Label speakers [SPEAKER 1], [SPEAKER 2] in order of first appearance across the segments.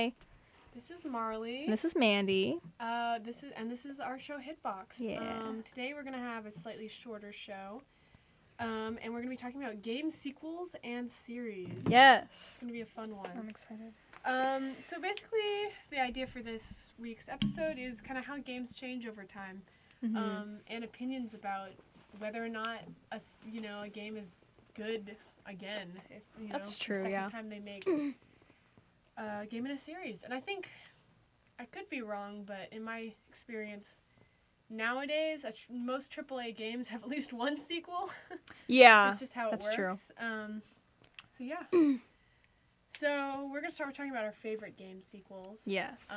[SPEAKER 1] Hi.
[SPEAKER 2] This is Marley.
[SPEAKER 1] And this is Mandy.
[SPEAKER 2] This is our show Hitbox.
[SPEAKER 1] Yeah.
[SPEAKER 2] Today we're gonna have a slightly shorter show. And we're gonna be talking about game sequels and series.
[SPEAKER 1] Yes.
[SPEAKER 2] It's gonna be a fun one.
[SPEAKER 1] I'm excited.
[SPEAKER 2] So basically, the idea for this week's episode is kind of how games change over time, and opinions about whether or not a game is good again. If,
[SPEAKER 1] That's true.
[SPEAKER 2] The second
[SPEAKER 1] Yeah.
[SPEAKER 2] time they make a game in a series, and I think I could be wrong, but in my experience, nowadays most AAA games have at least one sequel.
[SPEAKER 1] Yeah.
[SPEAKER 2] That's just how it works.
[SPEAKER 1] That's true.
[SPEAKER 2] So yeah. So we're gonna start talking about our favorite game sequels.
[SPEAKER 1] Yes.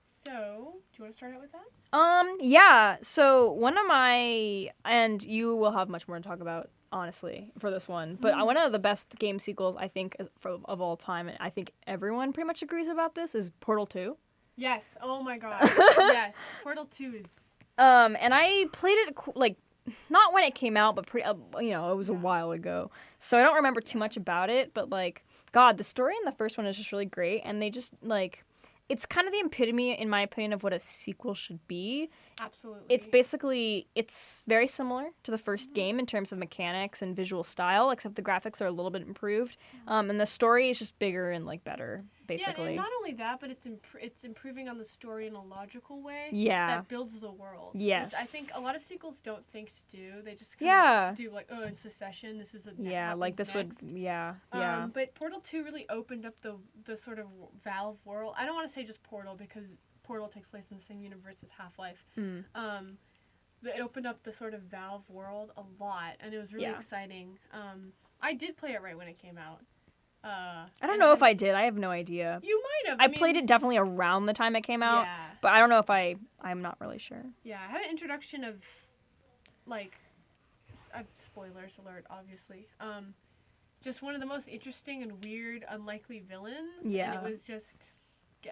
[SPEAKER 2] So do you want to start out with that?
[SPEAKER 1] Yeah. So one of my, and you will have much more to talk about, honestly, for this one. But one of the best game sequels I think of all time, and I think everyone pretty much agrees about this, is Portal 2.
[SPEAKER 2] Yes. Oh my God. Yes. Portal 2 is.
[SPEAKER 1] And I played it not when it came out, but pretty, it was a while ago. So I don't remember too much about it, but God, the story in the first one is just really great, and they just it's kind of the epitome, in my opinion, of what a sequel should be.
[SPEAKER 2] Absolutely.
[SPEAKER 1] It's very similar to the first game in terms of mechanics and visual style, except the graphics are a little bit improved. And the story is just bigger and better, basically.
[SPEAKER 2] Yeah, and not only that, but it's improving on the story in a logical way.
[SPEAKER 1] Yeah.
[SPEAKER 2] That builds the world.
[SPEAKER 1] Yes.
[SPEAKER 2] Which I think a lot of sequels don't think to do. They just kind of do in succession. This is But Portal 2 really opened up the sort of Valve world. I don't want to say just Portal because Portal takes place in the same universe as Half-Life. It opened up the sort of Valve world a lot, and it was really exciting. I did play it right when it came out.
[SPEAKER 1] I don't know if I did. I have no idea.
[SPEAKER 2] You might have.
[SPEAKER 1] I played it definitely around the time it came out, but I don't know if I'm not really sure.
[SPEAKER 2] Yeah, I had an introduction of, spoilers alert, obviously. Just one of the most interesting and weird, unlikely villains.
[SPEAKER 1] Yeah.
[SPEAKER 2] And it was just,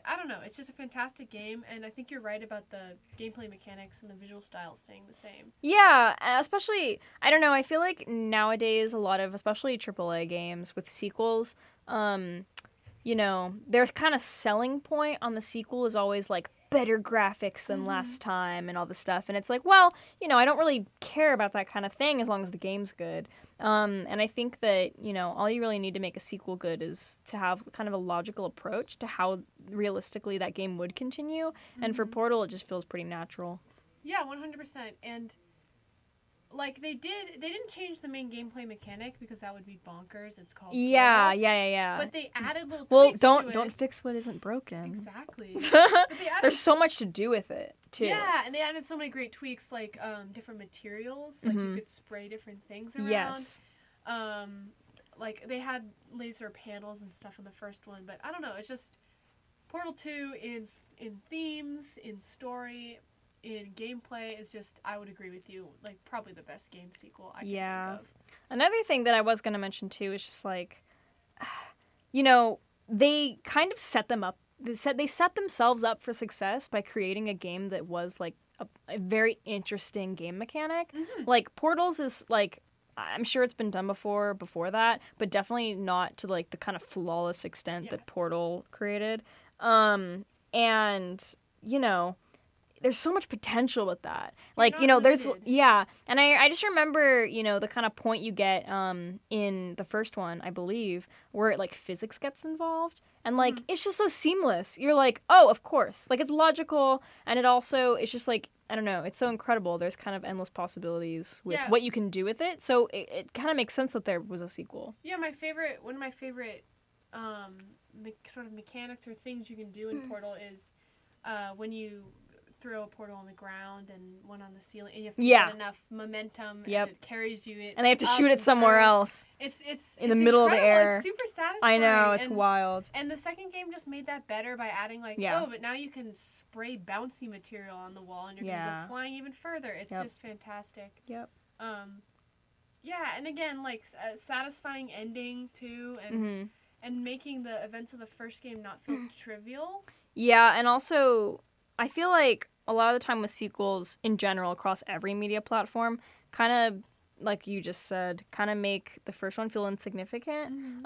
[SPEAKER 2] I don't know, it's just a fantastic game, and I think you're right about the gameplay mechanics and the visual style staying the same.
[SPEAKER 1] Yeah, especially, I don't know, I feel like nowadays a lot of, especially AAA games with sequels, their kind of selling point on the sequel is always better graphics than last time and all this stuff. And it's I don't really care about that kind of thing as long as the game's good. And I think that, all you really need to make a sequel good is to have kind of a logical approach to how realistically that game would continue. And for Portal, it just feels pretty natural.
[SPEAKER 2] Yeah, 100%. And they didn't change the main gameplay mechanic because that would be bonkers. It's called Portal.
[SPEAKER 1] Yeah.
[SPEAKER 2] But they added little tweaks to it.
[SPEAKER 1] Don't fix what isn't broken.
[SPEAKER 2] Exactly.
[SPEAKER 1] There's so much to do with it too.
[SPEAKER 2] Yeah, and they added so many great tweaks, different materials, you could spray different things around.
[SPEAKER 1] Yes.
[SPEAKER 2] They had laser panels and stuff in the first one, but I don't know. It's just Portal 2 in themes, in story, in gameplay is just, I would agree with you, probably the best game sequel I can think of.
[SPEAKER 1] Another thing that I was going to mention too is just they kind of set them up. They set themselves up for success by creating a game that was a very interesting game mechanic. Portals is I'm sure it's been done before that, but definitely not to the kind of flawless extent that Portal created. And there's so much potential with that. There's and I just remember, the kind of point you get in the first one, I believe, where physics gets involved, and it's just so seamless. You're oh, of course. It's logical, and it also it's just I don't know, it's so incredible. There's kind of endless possibilities with what you can do with it. So it kind of makes sense that there was a sequel.
[SPEAKER 2] Yeah, one of my favorite sort of mechanics or things you can do in Portal is when you throw a portal on the ground and one on the ceiling, and you have to get enough momentum, and it carries you.
[SPEAKER 1] And they have to shoot it somewhere else.
[SPEAKER 2] It's
[SPEAKER 1] in the middle of the air.
[SPEAKER 2] It's super satisfying.
[SPEAKER 1] I know, it's wild.
[SPEAKER 2] And the second game just made that better by adding but now you can spray bouncy material on the wall, and you're gonna go flying even further. It's just fantastic.
[SPEAKER 1] Yep.
[SPEAKER 2] And again, a satisfying ending too, and making the events of the first game not feel trivial.
[SPEAKER 1] Yeah, and also I feel a lot of the time with sequels in general across every media platform kind of like you just said, kind of make the first one feel insignificant.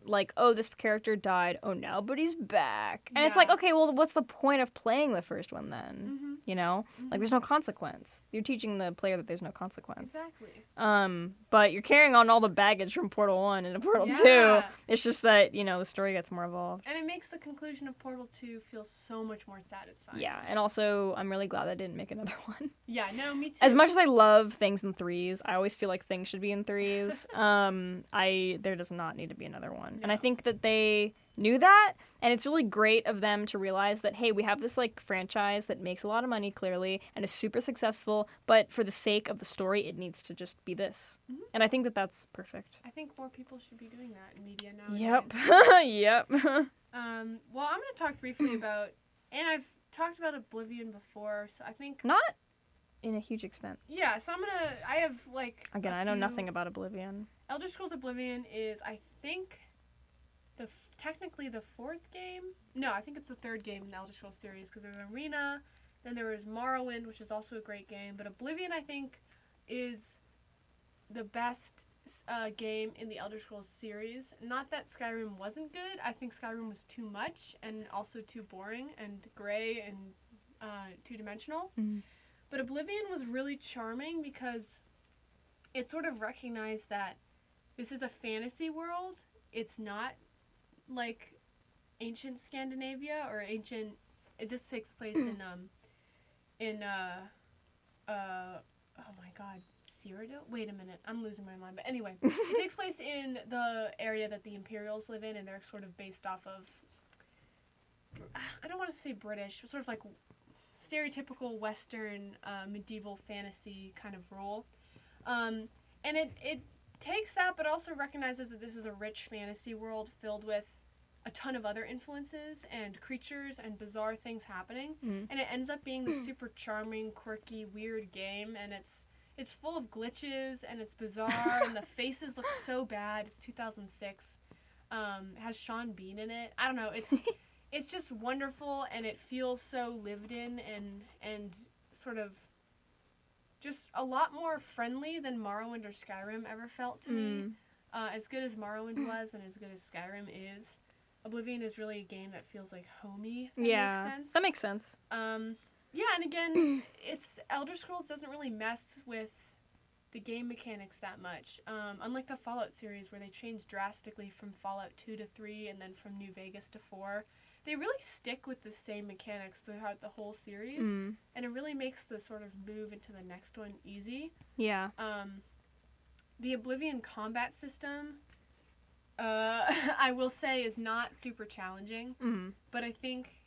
[SPEAKER 1] Like, oh, this character died. Oh, now, but he's back. And it's like, okay, well, what's the point of playing the first one then? You know? Like, there's no consequence. You're teaching the player that there's no consequence.
[SPEAKER 2] Exactly.
[SPEAKER 1] But you're carrying on all the baggage from Portal 1 into Portal 2. It's just that, you know, the story gets more evolved.
[SPEAKER 2] And it makes the conclusion of Portal 2 feel so much more satisfying.
[SPEAKER 1] Yeah, and also, I'm really glad I didn't make another one.
[SPEAKER 2] Yeah, no, me too.
[SPEAKER 1] As much as I love things in threes, I always feel like things should be in threes. There does not need to be another one. No. And I think that they knew that, and it's really great of them to realize that, hey, we have this like franchise that makes a lot of money, clearly, and is super successful, but for the sake of the story, it needs to just be this. And I think that that's perfect.
[SPEAKER 2] I think more people should be doing that in media now.
[SPEAKER 1] Yep.
[SPEAKER 2] Well, I'm going to talk briefly about, and I've talked about Oblivion before, so I think...
[SPEAKER 1] Not in a huge extent.
[SPEAKER 2] Yeah, so I have, like...
[SPEAKER 1] Again, I know nothing about Oblivion.
[SPEAKER 2] Elder Scrolls Oblivion is, I think, technically the fourth game? No, I think it's the third game in the Elder Scrolls series, because there's Arena, then there was Morrowind, which is also a great game, but Oblivion, I think, is the best game in the Elder Scrolls series. Not that Skyrim wasn't good. I think Skyrim was too much and also too boring and gray and two-dimensional. But Oblivion was really charming because it sort of recognized that this is a fantasy world. It's not like ancient Scandinavia or ancient... This takes place in oh my god, Cyrodiil? Wait a minute, I'm losing my mind. But anyway, it takes place in the area that the Imperials live in, and they're sort of based off of... I don't want to say British, but sort of like stereotypical Western medieval fantasy kind of role. And it takes that, but also recognizes that this is a rich fantasy world filled with a ton of other influences and creatures and bizarre things happening. And it ends up being this super charming, quirky, weird game, and it's full of glitches, and it's bizarre, and the faces look so bad. It's 2006. It has Sean Bean in it. I don't know. It's just wonderful, and it feels so lived in and sort of just a lot more friendly than Morrowind or Skyrim ever felt to me. As good as Morrowind was and as good as Skyrim is, Oblivion is really a game that feels like homey.
[SPEAKER 1] That makes sense.
[SPEAKER 2] Yeah, and again, Elder Scrolls doesn't really mess with the game mechanics that much. Unlike the Fallout series, where they changed drastically from Fallout 2 to 3 and then from New Vegas to 4, they really stick with the same mechanics throughout the whole series, and it really makes the sort of move into the next one easy.
[SPEAKER 1] Yeah.
[SPEAKER 2] The Oblivion combat system, I will say, is not super challenging, but I think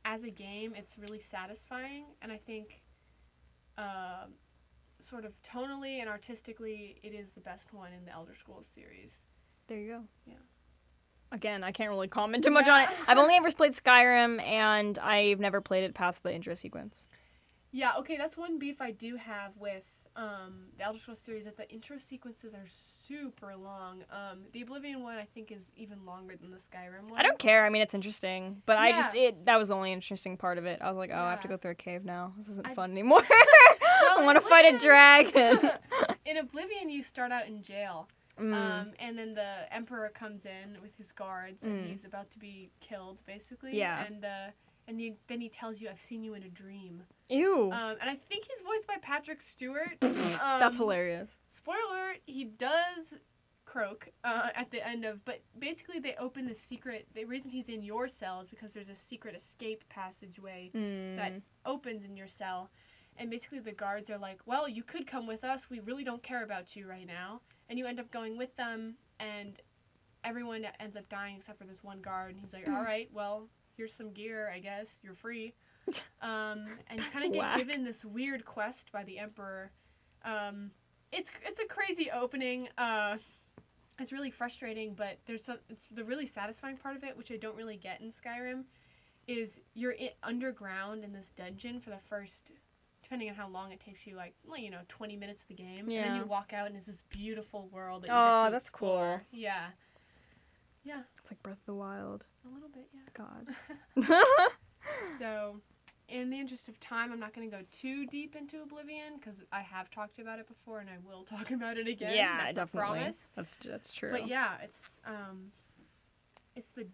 [SPEAKER 2] as a game, it's really satisfying, and I think sort of tonally and artistically, it is the best one in the Elder Scrolls series.
[SPEAKER 1] There you go.
[SPEAKER 2] Yeah.
[SPEAKER 1] Again, I can't really comment too much on it. I've only ever played Skyrim, and I've never played it past the intro sequence.
[SPEAKER 2] Yeah, okay, that's one beef I do have with the Elder Scrolls series, that the intro sequences are super long. The Oblivion one, I think, is even longer than the Skyrim one.
[SPEAKER 1] I don't care. I mean, it's interesting. But that was the only interesting part of it. I was like, I have to go through a cave now. This isn't fun anymore. I want to fight a dragon.
[SPEAKER 2] In Oblivion, you start out in jail. And then the Emperor comes in with his guards, and he's about to be killed, basically.
[SPEAKER 1] Yeah.
[SPEAKER 2] And then he tells you, "I've seen you in a dream."
[SPEAKER 1] Ew.
[SPEAKER 2] And I think he's voiced by Patrick Stewart.
[SPEAKER 1] That's hilarious.
[SPEAKER 2] Spoiler alert, he does croak at the end of, but basically they open the secret, the reason he's in your cell is because there's a secret escape passageway that opens in your cell. And basically the guards are like, well, you could come with us. We really don't care about you right now. And you end up going with them, and everyone ends up dying except for this one guard. And he's like, all right, well, here's some gear, I guess. You're free. And you kind of get given this weird quest by the Emperor. It's a crazy opening. It's really frustrating, but it's the really satisfying part of it, which I don't really get in Skyrim, is you're underground in this dungeon for the first... depending on how long it takes you, 20 minutes of the game. Yeah. And then you walk out and it's this beautiful world that you get to
[SPEAKER 1] that's
[SPEAKER 2] explore.
[SPEAKER 1] Cool.
[SPEAKER 2] Yeah. Yeah.
[SPEAKER 1] It's like Breath of the Wild.
[SPEAKER 2] A little bit, yeah.
[SPEAKER 1] God.
[SPEAKER 2] So, in the interest of time, I'm not going to go too deep into Oblivion because I have talked about it before and I will talk about it again.
[SPEAKER 1] Yeah,
[SPEAKER 2] that's
[SPEAKER 1] definitely.
[SPEAKER 2] A promise.
[SPEAKER 1] That's true.
[SPEAKER 2] But yeah, it's the,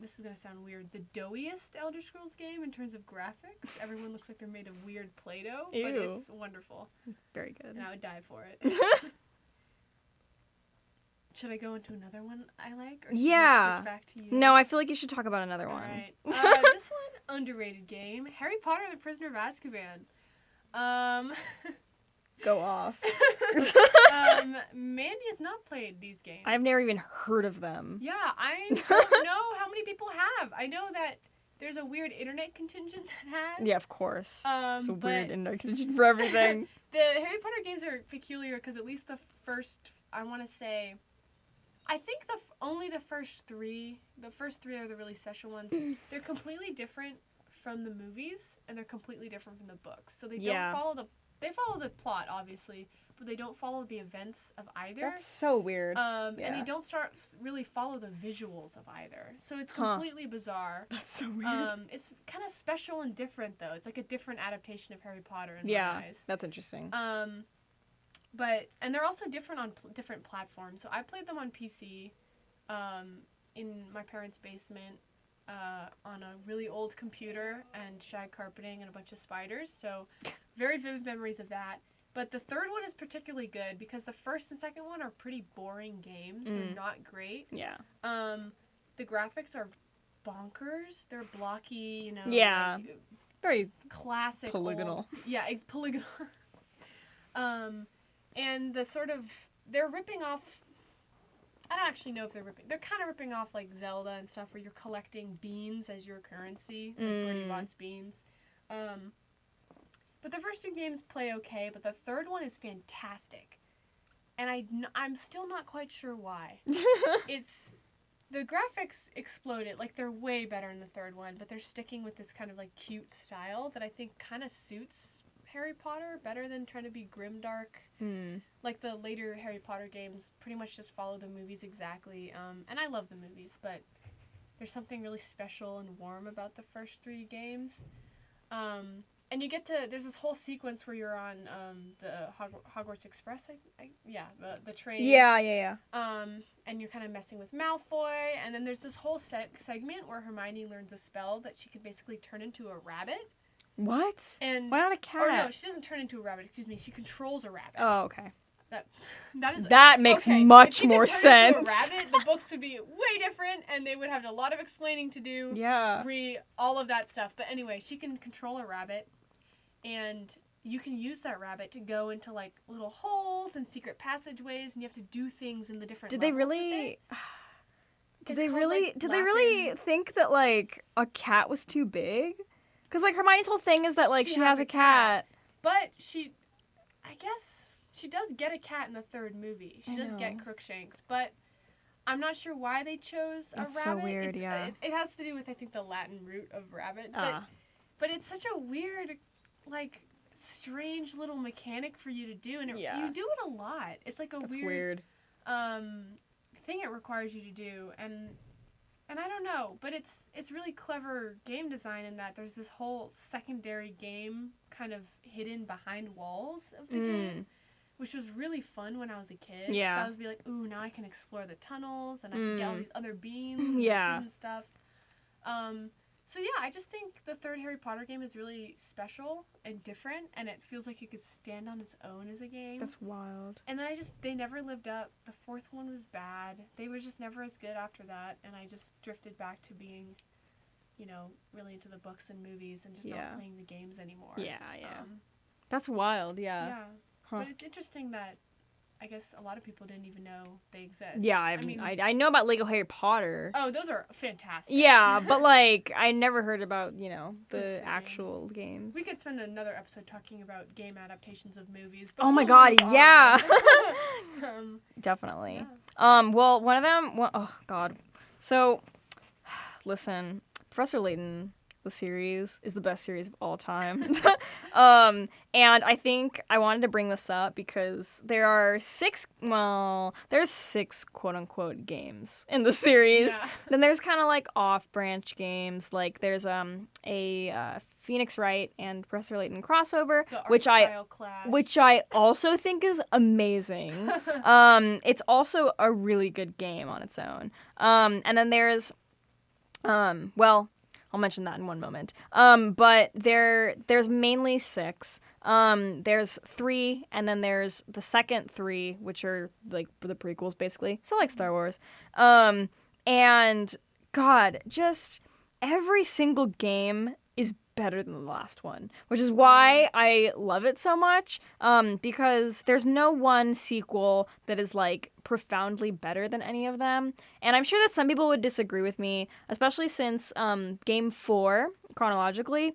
[SPEAKER 2] this is going to sound weird, the doughiest Elder Scrolls game in terms of graphics. Everyone looks like they're made of weird Play-Doh, but it's wonderful.
[SPEAKER 1] Very good.
[SPEAKER 2] And I would die for it. Should I go into another one I like? Or should we switch back to you?
[SPEAKER 1] No, I feel like you should talk about another one.
[SPEAKER 2] All right. This one, underrated game, Harry Potter and the Prisoner of Azkaban.
[SPEAKER 1] Go off.
[SPEAKER 2] Mandy has not played these games.
[SPEAKER 1] I've never even heard of them.
[SPEAKER 2] Yeah, I don't know how many people have. I know that there's a weird internet contingent that has.
[SPEAKER 1] Yeah, of course. It's a weird internet contingent for
[SPEAKER 2] the
[SPEAKER 1] everything.
[SPEAKER 2] Harry Potter games are peculiar because at least the first, I want to say, I think only the first three are the really special ones. They're completely different from the movies, and they're completely different from the books. So they don't follow they follow the plot, obviously, but they don't follow the events of either.
[SPEAKER 1] That's so weird.
[SPEAKER 2] And they don't really follow the visuals of either. So it's completely bizarre.
[SPEAKER 1] That's so weird.
[SPEAKER 2] It's kind of special and different, though. It's like a different adaptation of Harry Potter in my eyes.
[SPEAKER 1] That's interesting.
[SPEAKER 2] And they're also different on different platforms. So I played them on PC, in my parents' basement, on a really old computer and shag carpeting and a bunch of spiders. So very vivid memories of that. But the third one is particularly good because the first and second one are pretty boring games. They're not great.
[SPEAKER 1] Yeah.
[SPEAKER 2] The graphics are bonkers. They're blocky, you know.
[SPEAKER 1] Yeah.
[SPEAKER 2] Like,
[SPEAKER 1] very
[SPEAKER 2] classic.
[SPEAKER 1] polygonal.
[SPEAKER 2] It's polygonal. And the sort of, they're ripping off, I don't actually know if they're kind of ripping off like Zelda and stuff where you're collecting beans as your currency, like Bernie Bott's beans. But the first two games play okay, but the third one is fantastic. And I'm still not quite sure why. The graphics exploded, like they're way better in the third one, but they're sticking with this kind of like cute style that I think kind of suits Harry Potter better than trying to be grimdark. Like the later Harry Potter games pretty much just follow the movies exactly. And I love the movies, but there's something really special and warm about the first three games. And you get to, there's this whole sequence where you're on the Hogwarts Express, the train.
[SPEAKER 1] Yeah.
[SPEAKER 2] And you're kind of messing with Malfoy, and then there's this whole segment where Hermione learns a spell that she could basically turn into a rabbit.
[SPEAKER 1] What?
[SPEAKER 2] And
[SPEAKER 1] why not a cat?
[SPEAKER 2] Or no, she doesn't turn into a rabbit, excuse me, she controls a rabbit.
[SPEAKER 1] Oh, okay.
[SPEAKER 2] That
[SPEAKER 1] makes much more sense.
[SPEAKER 2] If she could turn into a rabbit, the books would be way different, and they would have a lot of explaining to do.
[SPEAKER 1] Yeah.
[SPEAKER 2] All of that stuff. But anyway, she can control a rabbit, and you can use that rabbit to go into like little holes and secret passageways, and you have to do things in the different
[SPEAKER 1] Did
[SPEAKER 2] levels
[SPEAKER 1] they really? Did they really
[SPEAKER 2] Latin.
[SPEAKER 1] think that like a cat was too big? Because like Hermione's whole thing is that like she has a cat.
[SPEAKER 2] But I guess she does get a cat in the third movie. She does get Crookshanks, but I'm not sure why they chose a rabbit.
[SPEAKER 1] That's so weird,
[SPEAKER 2] It has to do with I think the Latin root of rabbit, but it's such a weird, like, strange little mechanic for you to do, and you do it a lot. It's like a weird thing it requires you to do, and I don't know, but it's really clever game design in that there's this whole secondary game kind of hidden behind walls of the game, which was really fun when I was a kid.
[SPEAKER 1] Yeah.
[SPEAKER 2] So I was be like, ooh, now I can explore the tunnels, and I can get all these other beams and stuff. So yeah, I just think the third Harry Potter game is really special and different, and it feels like it could stand on its own as a game.
[SPEAKER 1] That's wild.
[SPEAKER 2] And then they never lived up. The fourth one was bad. They were just never as good after that, and I just drifted back to being, really into the books and movies and just not playing the games anymore.
[SPEAKER 1] Yeah. That's wild, yeah.
[SPEAKER 2] Yeah.
[SPEAKER 1] Huh.
[SPEAKER 2] But it's interesting that I guess a lot of people didn't even know they exist.
[SPEAKER 1] Yeah, I know about Lego Harry Potter.
[SPEAKER 2] Oh, those are fantastic.
[SPEAKER 1] Yeah, but like I never heard about, the actual games.
[SPEAKER 2] We could spend another episode talking about game adaptations of movies. But
[SPEAKER 1] oh my god, yeah. Definitely.
[SPEAKER 2] Yeah.
[SPEAKER 1] Well, one of them, oh god. So, listen, Professor Layton the series, is the best series of all time. And I think I wanted to bring this up because there's 6 quote-unquote games in the series.
[SPEAKER 2] Yeah.
[SPEAKER 1] Then there's kind of like off-branch games. Like there's a Phoenix Wright and Professor Layton crossover, which I also think is amazing. It's also a really good game on its own. And then there's I'll mention that in one moment. But there's mainly 6. There's 3, and then there's the second 3, which are like the prequels, basically. So like Star Wars. And God, just every single game is better than the last one, which is why I love it so much, because there's no one sequel that is like profoundly better than any of them. And I'm sure that some people would disagree with me, especially since game 4 chronologically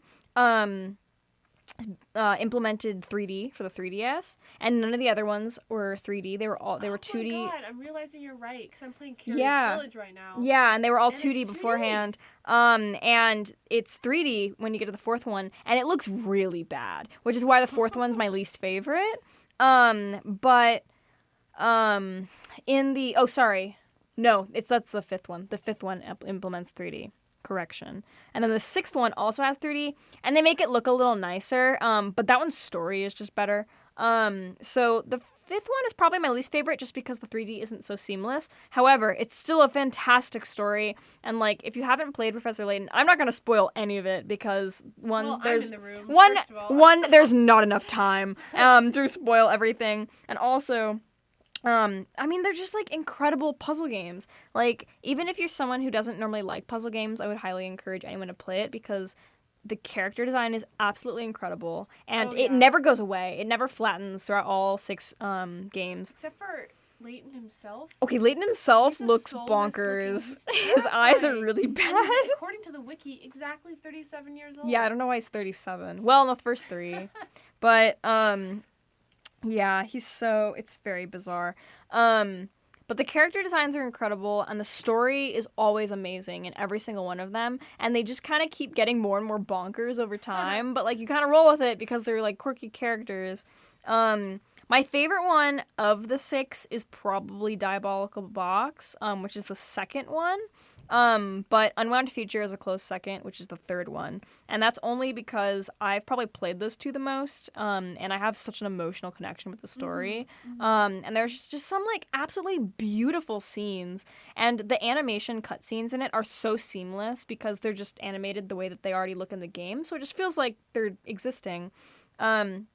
[SPEAKER 1] implemented 3D for the 3DS, and none of the other ones were 3D. They were 2D.
[SPEAKER 2] Oh my God, I'm realizing you're right, because I'm playing Curious Village right now.
[SPEAKER 1] Yeah, and they were all 2D beforehand. And it's 3D when you get to the 4th one, and it looks really bad, which is why the 4th one's my least favorite. But in the that's the 5th one. The 5th one implements 3D. Correction. And then the 6th one also has 3D, and they make it look a little nicer, but that one's story is just better. So the 5th one is probably my least favorite just because the 3D isn't so seamless. However, it's still a fantastic story, and like if you haven't played Professor Layton, I'm not going to spoil any of it because there's there's not enough time to spoil everything, and also they're just like incredible puzzle games. Like, even if you're someone who doesn't normally like puzzle games, I would highly encourage anyone to play it because the character design is absolutely incredible, and it never goes away. It never flattens throughout all 6 games.
[SPEAKER 2] Except for Layton himself.
[SPEAKER 1] Okay, Layton himself looks bonkers. His eyes are really bad.
[SPEAKER 2] And he's, according to the wiki, exactly 37 years old.
[SPEAKER 1] Yeah, I don't know why he's 37. Well, in the first 3. But, yeah, it's very bizarre. But the character designs are incredible, and the story is always amazing in every single one of them, and they just kind of keep getting more and more bonkers over time, but like you kind of roll with it because they're like quirky characters. My favorite one of the 6 is probably Diabolical Box, which is the second one. But Unwound Future is a close second, which is the 3rd one. And that's only because I've probably played those 2 the most, and I have such an emotional connection with the story. And there's just some, like, absolutely beautiful scenes. And the animation cutscenes in it are so seamless because they're just animated the way that they already look in the game. So it just feels like they're existing. And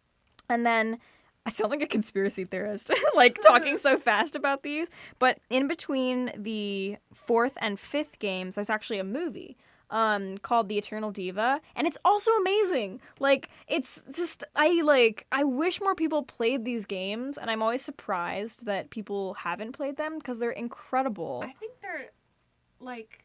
[SPEAKER 1] then I sound like a conspiracy theorist, like talking so fast about these. But in between the 4th and 5th games, there's actually a movie called The Eternal Diva, and it's also amazing. Like, it's just I wish more people played these games, and I'm always surprised that people haven't played them because they're incredible.
[SPEAKER 2] I think they're like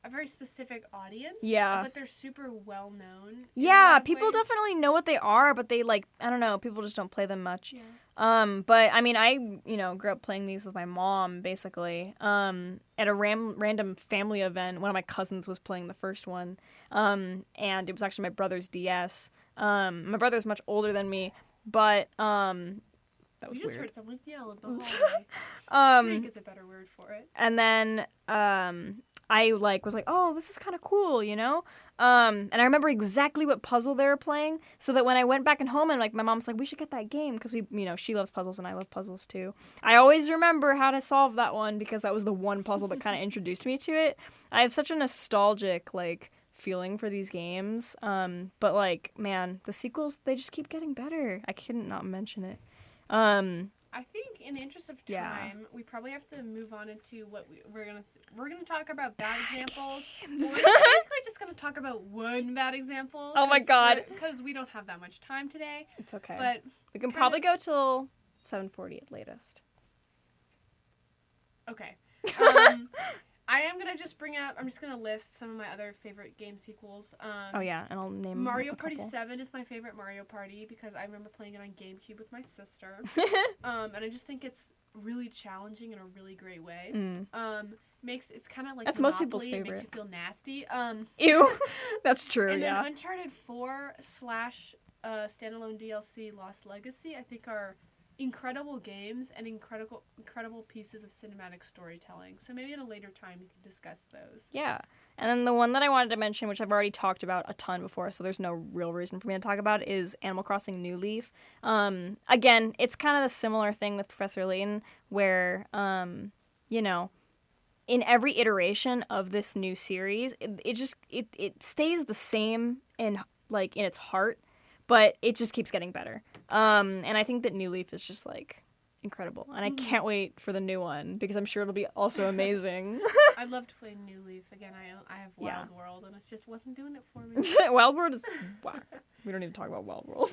[SPEAKER 2] a very specific audience.
[SPEAKER 1] Yeah.
[SPEAKER 2] But they're super well known.
[SPEAKER 1] Yeah, people definitely know what they are, but they I don't know, people just don't play them much.
[SPEAKER 2] Yeah.
[SPEAKER 1] But I mean, I, grew up playing these with my mom, basically. At a random family event, one of my cousins was playing the first one. And it was actually my brother's DS. My brother's much older than me, but, that was
[SPEAKER 2] You just
[SPEAKER 1] weird.
[SPEAKER 2] heard someone yell in the hallway. Shriek is a better word for it.
[SPEAKER 1] And then, I was like, oh, this is kind of cool, And I remember exactly what puzzle they were playing, so that when I went back and home and my mom's like, we should get that game because she loves puzzles and I love puzzles too. I always remember how to solve that one because that was the one puzzle that kind of introduced me to it. I have such a nostalgic feeling for these games. But man, the sequels, they just keep getting better. I couldn't not mention it.
[SPEAKER 2] I think in the interest of time, we probably have to move on into what we're gonna talk about bad examples. We're basically just gonna talk about one bad example.
[SPEAKER 1] Oh my God!
[SPEAKER 2] Because we don't have that much time today.
[SPEAKER 1] It's okay.
[SPEAKER 2] But
[SPEAKER 1] we can probably go till 7:40 at latest.
[SPEAKER 2] Okay. I am gonna just I'm just gonna list some of my other favorite game sequels.
[SPEAKER 1] Oh yeah, and I'll name
[SPEAKER 2] Mario
[SPEAKER 1] a
[SPEAKER 2] Party
[SPEAKER 1] couple.
[SPEAKER 2] 7 is my favorite Mario Party because I remember playing it on GameCube with my sister. And I just think it's really challenging in a really great way. It's kind of like
[SPEAKER 1] that's
[SPEAKER 2] Monopoly.
[SPEAKER 1] most people's favorite.
[SPEAKER 2] It makes you feel nasty.
[SPEAKER 1] Ew. That's true,
[SPEAKER 2] and
[SPEAKER 1] yeah.
[SPEAKER 2] then Uncharted 4 / standalone DLC Lost Legacy, I think are incredible games and incredible pieces of cinematic storytelling. So maybe at a later time we can discuss those.
[SPEAKER 1] Yeah. And then the one that I wanted to mention, which I've already talked about a ton before, so there's no real reason for me to talk about, is Animal Crossing New Leaf. Again, it's kind of a similar thing with Professor Layton, where, you know, in every iteration of this new series, it stays the same in its heart, but it just keeps getting better. And I think that New Leaf is just like incredible, and I can't wait for the new one because I'm sure it'll be also amazing.
[SPEAKER 2] I'd love to play New Leaf again. I have Wild World, and it just wasn't doing it for me.
[SPEAKER 1] Wild World is whack. We don't need to talk about Wild World.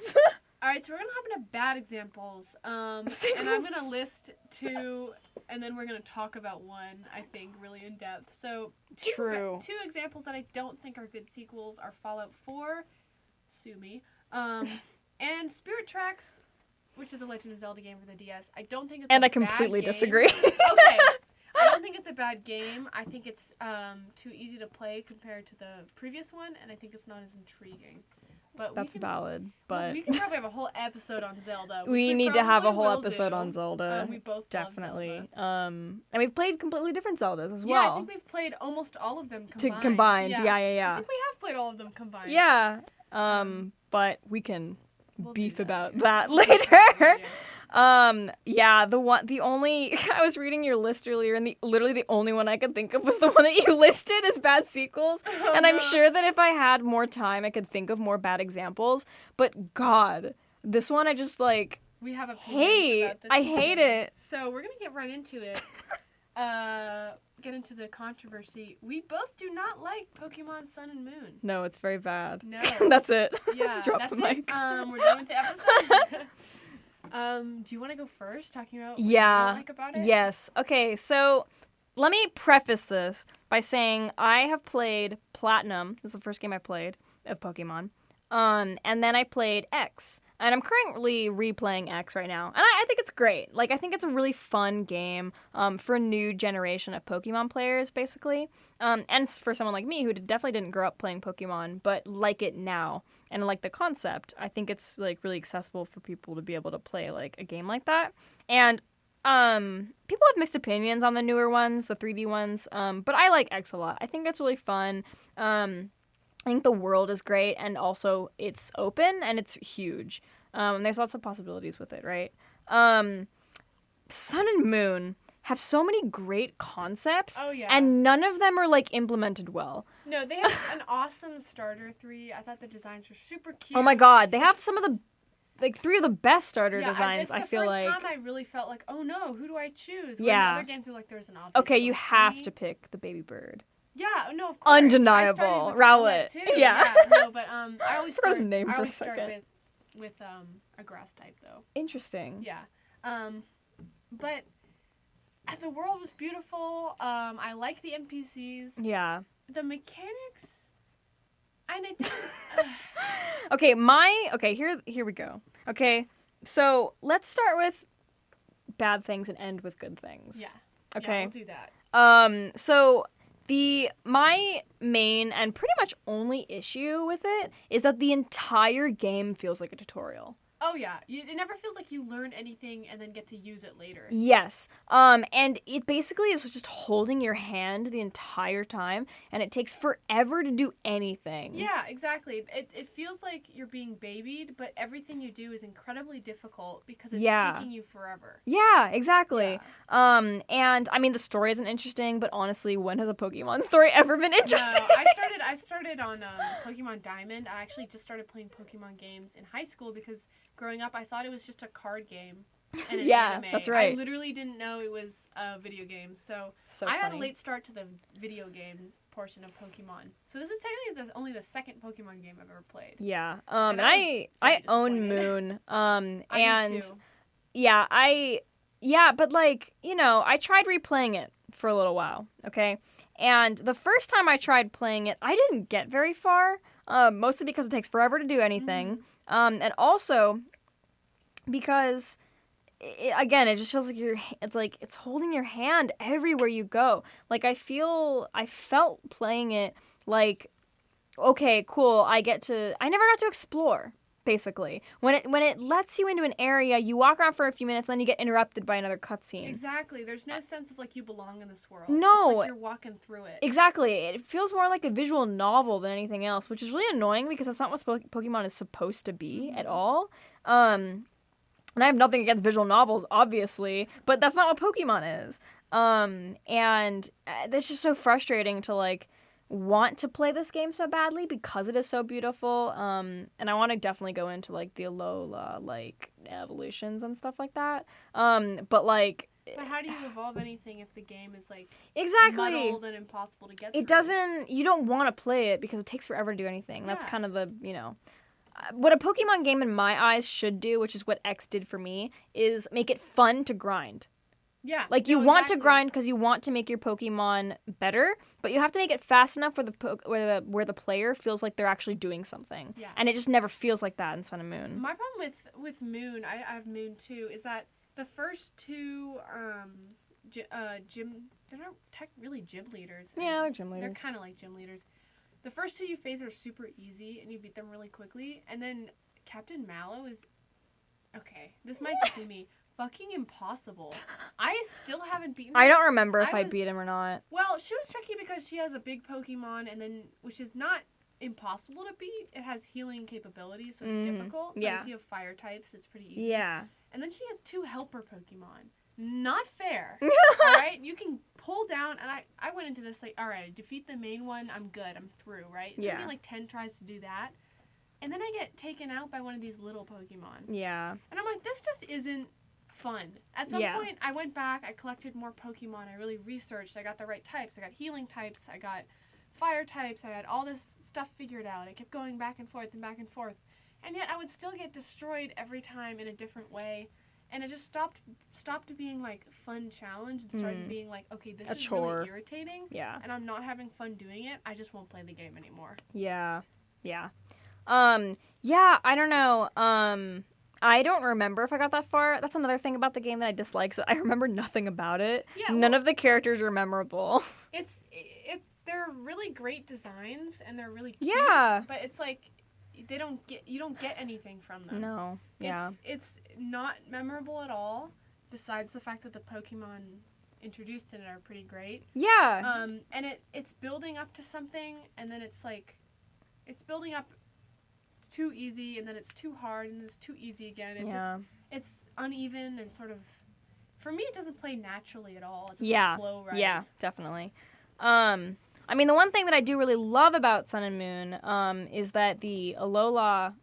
[SPEAKER 2] All right, so we're gonna hop into bad examples, and I'm gonna list 2, and then we're gonna talk about one. I think really in depth. So two examples that I don't think are good sequels are Fallout 4, sue me, and Spirit Tracks, which is a Legend of Zelda game for the DS. I don't think it's
[SPEAKER 1] and
[SPEAKER 2] a
[SPEAKER 1] I completely
[SPEAKER 2] bad game.
[SPEAKER 1] disagree.
[SPEAKER 2] Okay. I don't think it's a bad game. I think it's too easy to play compared to the previous one, and I think it's not as intriguing. But
[SPEAKER 1] that's valid. But
[SPEAKER 2] we can probably have a whole episode on Zelda.
[SPEAKER 1] We need to have a whole episode on Zelda.
[SPEAKER 2] We both
[SPEAKER 1] definitely.
[SPEAKER 2] love Zelda.
[SPEAKER 1] And we've played completely different Zeldas as well.
[SPEAKER 2] Yeah, I think we've played almost all of them
[SPEAKER 1] combined. Yeah.
[SPEAKER 2] I think we have played all of them combined.
[SPEAKER 1] Yeah. But we can beef about that
[SPEAKER 2] Yeah.
[SPEAKER 1] later. The only I was reading your list earlier, and literally the only one I could think of was the one that you listed as bad sequels. And I'm sure that if I had more time, I could think of more bad examples. But God, this one I just like.
[SPEAKER 2] We have a
[SPEAKER 1] hate. I hate it.
[SPEAKER 2] So we're gonna get right into it. Get into the controversy. We both do not like Pokemon Sun and Moon.
[SPEAKER 1] No, it's very bad.
[SPEAKER 2] No.
[SPEAKER 1] That's it.
[SPEAKER 2] Yeah,
[SPEAKER 1] Drop
[SPEAKER 2] that's
[SPEAKER 1] the mic.
[SPEAKER 2] We're done with the episode. Do you want to go first, talking about what you don't like about it?
[SPEAKER 1] Yes. Okay, so let me preface this by saying I have played Platinum. This is the first game I played of Pokemon. And then I played X. And I'm currently replaying X right now. And I think it's great. Like, I think it's a really fun game for a new generation of Pokemon players, basically. And for someone like me who definitely didn't grow up playing Pokemon, but like it now and like the concept, I think it's, like, really accessible for people to be able to play, like, a game like that. And people have mixed opinions on the newer ones, the 3D ones, but I like X a lot. I think it's really fun. I think the world is great, and also it's open and it's huge. There's lots of possibilities with it, right? Sun and Moon have so many great concepts, and none of them are, like, implemented well.
[SPEAKER 2] No, they have an awesome starter 3. I thought the designs were super cute.
[SPEAKER 1] Oh my God, they have some of the, like, 3 of the best starter designs, I feel like.
[SPEAKER 2] the first time I really felt like, oh no, who do I choose?
[SPEAKER 1] Yeah.
[SPEAKER 2] When the other games are like, there's an obvious
[SPEAKER 1] Okay, you have
[SPEAKER 2] three.
[SPEAKER 1] to pick the baby bird.
[SPEAKER 2] Yeah, no, of course.
[SPEAKER 1] Undeniable. Rowlet.
[SPEAKER 2] Too.
[SPEAKER 1] Yeah.
[SPEAKER 2] No, but I always
[SPEAKER 1] forgot
[SPEAKER 2] start,
[SPEAKER 1] his name for a
[SPEAKER 2] start
[SPEAKER 1] second.
[SPEAKER 2] with a grass type though.
[SPEAKER 1] Interesting.
[SPEAKER 2] Yeah. But the world was beautiful. I like the NPCs.
[SPEAKER 1] Yeah.
[SPEAKER 2] The mechanics, and it didn't.
[SPEAKER 1] Okay, here we go. Okay, so let's start with bad things and end with good things.
[SPEAKER 2] Yeah.
[SPEAKER 1] Okay.
[SPEAKER 2] Yeah, we'll do that.
[SPEAKER 1] So my main and pretty much only issue with it is that the entire game feels like a tutorial.
[SPEAKER 2] Oh yeah, it never feels like you learn anything and then get to use it later.
[SPEAKER 1] Yes, and it basically is just holding your hand the entire time, and it takes forever to do anything.
[SPEAKER 2] Yeah, exactly. It feels like you're being babied, but everything you do is incredibly difficult because it's taking you forever.
[SPEAKER 1] Yeah, exactly.
[SPEAKER 2] Yeah.
[SPEAKER 1] And I mean the story isn't interesting, but honestly, when has a Pokemon story ever been interesting?
[SPEAKER 2] No, I started on Pokemon Diamond. I actually just started playing Pokemon games in high school because growing up, I thought it was just a card game and an anime.
[SPEAKER 1] That's right.
[SPEAKER 2] I literally didn't know it was a video game. So I
[SPEAKER 1] funny.
[SPEAKER 2] had a late start to the video game portion of Pokemon. So this is technically only the second Pokemon game I've ever played.
[SPEAKER 1] Yeah.
[SPEAKER 2] And
[SPEAKER 1] I own Moon.
[SPEAKER 2] I
[SPEAKER 1] And
[SPEAKER 2] do too.
[SPEAKER 1] yeah, but like, you know, I tried replaying it for a little while, okay? And the first time I tried playing it, I didn't get very far, mostly because it takes forever to do anything. And also because again, it just feels like it's holding your hand everywhere you go. Like, I felt playing it like, okay, cool, I never got to explore. Basically, when it lets you into an area, you walk around for a few minutes, then you get interrupted by another cutscene.
[SPEAKER 2] Exactly. There's no sense of like you belong in this world.
[SPEAKER 1] No,
[SPEAKER 2] it's like you're walking through it.
[SPEAKER 1] Exactly. It feels more like a visual novel than anything else, which is really annoying because that's not what Pokemon is supposed to be at all. And I have nothing against visual novels, obviously, but that's not what Pokemon is. And it's just so frustrating to like want to play this game so badly because it is so beautiful. And I want to definitely go into like the Alola like evolutions and stuff like that. But
[SPEAKER 2] how do you evolve anything if the game is like
[SPEAKER 1] muddled
[SPEAKER 2] and impossible to get through?
[SPEAKER 1] It doesn't. You don't want to play it because it takes forever to do anything. That's kind of the what a Pokemon game in my eyes should do, which is what X did for me, is make it fun to grind.
[SPEAKER 2] Yeah.
[SPEAKER 1] Like, you want to grind because you want to make your Pokemon better, but you have to make it fast enough where the player feels like they're actually doing something.
[SPEAKER 2] Yeah.
[SPEAKER 1] And it just never feels like that in Sun and Moon.
[SPEAKER 2] My problem with Moon, I have Moon too, is that the first two they're not really gym leaders.
[SPEAKER 1] Yeah, they're gym leaders.
[SPEAKER 2] They're kind of like gym leaders. The first two you face are super easy, and you beat them really quickly. And then Captain Mallow is... Okay, this might just be me. Fucking impossible. I still haven't beaten her.
[SPEAKER 1] I don't remember if I beat him or not.
[SPEAKER 2] Well, she was tricky because she has a big Pokemon, and then which is not impossible to beat. It has healing capabilities, so it's difficult.
[SPEAKER 1] Yeah.
[SPEAKER 2] But if you have fire types, it's pretty easy.
[SPEAKER 1] Yeah.
[SPEAKER 2] And then she has 2 helper Pokemon. Not fair. Alright? You can pull down, and I went into this like, alright, I defeat the main one, I'm good, I'm through, right? It took me like 10 tries to do that. And then I get taken out by one of these little Pokemon.
[SPEAKER 1] Yeah.
[SPEAKER 2] And I'm like, this just isn't fun. At some point, I went back, I collected more Pokemon, I really researched, I got the right types, I got healing types, I got fire types, I had all this stuff figured out. I kept going back and forth and back and forth. And yet I would still get destroyed every time in a different way. And it just stopped being like fun challenge and started being like, okay, this is chore. Really irritating.
[SPEAKER 1] Yeah.
[SPEAKER 2] And I'm not having fun doing it. I just won't play the game anymore.
[SPEAKER 1] Yeah. Yeah. Yeah, I don't know. I don't remember if I got that far. That's another thing about the game that I dislike. So I remember nothing about it. Yeah, none of the characters are memorable.
[SPEAKER 2] They're really great designs and they're really cute.
[SPEAKER 1] Yeah.
[SPEAKER 2] But it's like you don't get anything from them.
[SPEAKER 1] No. Yeah.
[SPEAKER 2] It's not memorable at all. Besides the fact that the Pokemon introduced in it are pretty great.
[SPEAKER 1] Yeah.
[SPEAKER 2] And it's building up to something, and then it's like, it's building up too easy, and then it's too hard, and it's too easy again. It's uneven and sort of, for me, it doesn't play naturally at all. It doesn't flow right.
[SPEAKER 1] Yeah, definitely. I mean, the one thing that I do really love about Sun and Moon is that the Alola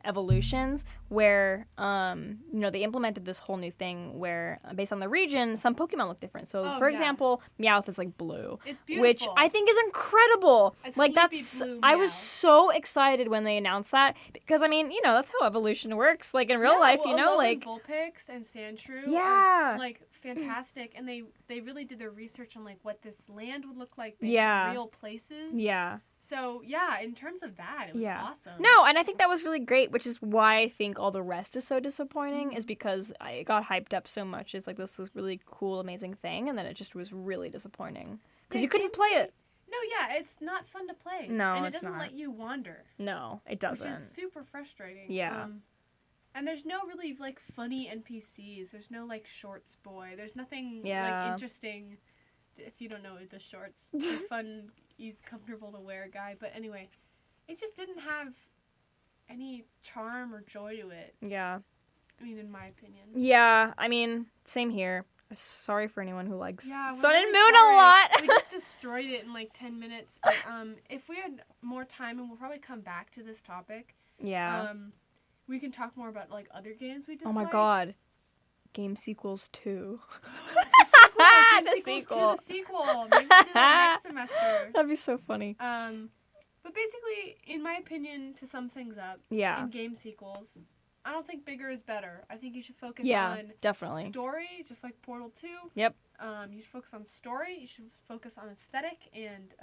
[SPEAKER 1] evolutions where they implemented this whole new thing where based on the region some Pokemon look different. So for example, Meowth is like blue.
[SPEAKER 2] It's beautiful.
[SPEAKER 1] Which I think is incredible.
[SPEAKER 2] Like that's
[SPEAKER 1] blue I was so excited when they announced that because I mean, that's how evolution works like in real life,
[SPEAKER 2] like Vulpix and Sandshrew are like fantastic and they really did their research on like what this land would look like based on real places.
[SPEAKER 1] Yeah.
[SPEAKER 2] So, yeah, in terms of that, it was awesome.
[SPEAKER 1] No, and I think that was really great, which is why I think all the rest is so disappointing, is because I got hyped up so much. It's like this was really cool, amazing thing, and then it just was really disappointing. Because you couldn't play it.
[SPEAKER 2] No, it's not fun to play.
[SPEAKER 1] No,
[SPEAKER 2] and
[SPEAKER 1] it's not.
[SPEAKER 2] And it doesn't let you wander.
[SPEAKER 1] No, it doesn't.
[SPEAKER 2] Which is super frustrating.
[SPEAKER 1] Yeah.
[SPEAKER 2] And there's no really, like, funny NPCs. There's no, like, shorts boy. There's nothing, like, interesting, if you don't know the shorts. Fun... He's comfortable to wear guy, but anyway, it just didn't have any charm or joy to it.
[SPEAKER 1] Yeah.
[SPEAKER 2] I mean, in my opinion.
[SPEAKER 1] Yeah, I mean, same here. Sorry for anyone who likes Sun
[SPEAKER 2] really
[SPEAKER 1] and Moon a lot.
[SPEAKER 2] We just destroyed it in like 10 minutes, but if we had more time, and we'll probably come back to this topic.
[SPEAKER 1] Yeah.
[SPEAKER 2] We can talk more about like other games we dislike.
[SPEAKER 1] Oh my god. Game sequels too.
[SPEAKER 2] The sequel. Maybe we'll do that next semester.
[SPEAKER 1] That'd be so funny.
[SPEAKER 2] But basically, in my opinion, to sum things up, in game sequels, I don't think bigger is better. I think you should focus on
[SPEAKER 1] definitely
[SPEAKER 2] story, just like Portal 2.
[SPEAKER 1] Yep.
[SPEAKER 2] You should focus on story. You should focus on aesthetic and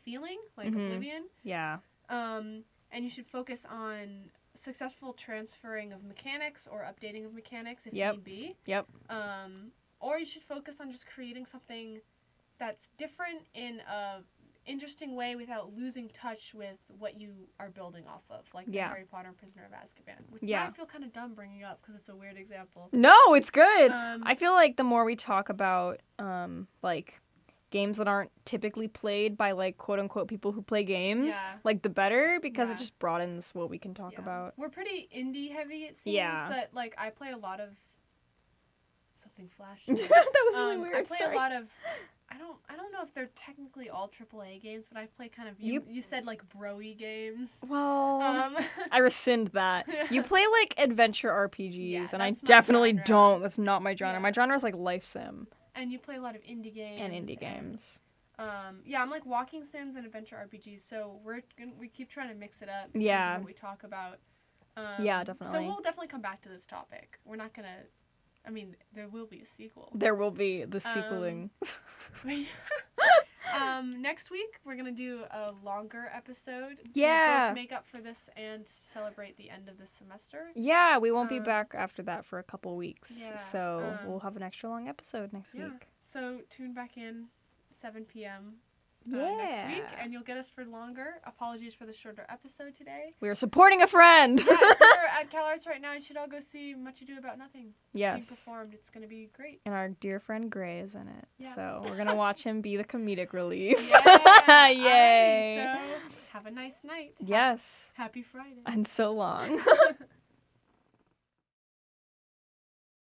[SPEAKER 2] feeling, like Oblivion.
[SPEAKER 1] Yeah.
[SPEAKER 2] And you should focus on successful transferring of mechanics or updating of mechanics if
[SPEAKER 1] Yep.
[SPEAKER 2] need be.
[SPEAKER 1] Yep.
[SPEAKER 2] Or you should focus on just creating something that's different in a interesting way without losing touch with what you are building off of, like the Harry Potter and Prisoner of Azkaban, which now I feel kind of dumb bringing up because it's a weird example.
[SPEAKER 1] No, it's good. I feel like the more we talk about like games that aren't typically played by like quote unquote people who play games, like the better, because it just broadens what we can talk about.
[SPEAKER 2] We're pretty indie heavy, it seems, but like I play a lot of something flashy.
[SPEAKER 1] That was really weird.
[SPEAKER 2] I play a lot of I don't know if they're technically all AAA games, but I play kind of you said like bro-y games.
[SPEAKER 1] Well, I rescind that. You play like adventure RPGs, and I definitely
[SPEAKER 2] genre.
[SPEAKER 1] don't. That's not my genre.
[SPEAKER 2] Yeah.
[SPEAKER 1] My genre is like life sim.
[SPEAKER 2] And you play a lot of indie games.
[SPEAKER 1] games.
[SPEAKER 2] I'm like walking sims and adventure RPGs, so we keep trying to mix it up.
[SPEAKER 1] Yeah.
[SPEAKER 2] What we talk about.
[SPEAKER 1] Yeah, definitely.
[SPEAKER 2] So we'll definitely come back to this topic. We're not gonna. I mean, there will be a sequel.
[SPEAKER 1] There will be the sequeling.
[SPEAKER 2] Next week we're gonna do a longer episode.
[SPEAKER 1] Yeah.
[SPEAKER 2] To both make up for this and celebrate the end of this semester.
[SPEAKER 1] Yeah, we won't be back after that for a couple weeks.
[SPEAKER 2] Yeah,
[SPEAKER 1] so we'll have an extra long episode next week.
[SPEAKER 2] So tune back in 7 p.m.
[SPEAKER 1] Yeah.
[SPEAKER 2] Next week, and you'll get us for longer. Apologies for the shorter episode today.
[SPEAKER 1] We are supporting a friend.
[SPEAKER 2] Yeah, if you're at CalArts right now, you should all go see Much Ado About Nothing.
[SPEAKER 1] Yes.
[SPEAKER 2] Being performed. It's going to be great.
[SPEAKER 1] And our dear friend Gray is in it.
[SPEAKER 2] Yeah.
[SPEAKER 1] So we're going to watch him be the comedic relief.
[SPEAKER 2] Yeah.
[SPEAKER 1] Yay.
[SPEAKER 2] Right, so have a nice night.
[SPEAKER 1] Yes.
[SPEAKER 2] Happy Friday.
[SPEAKER 1] And so long.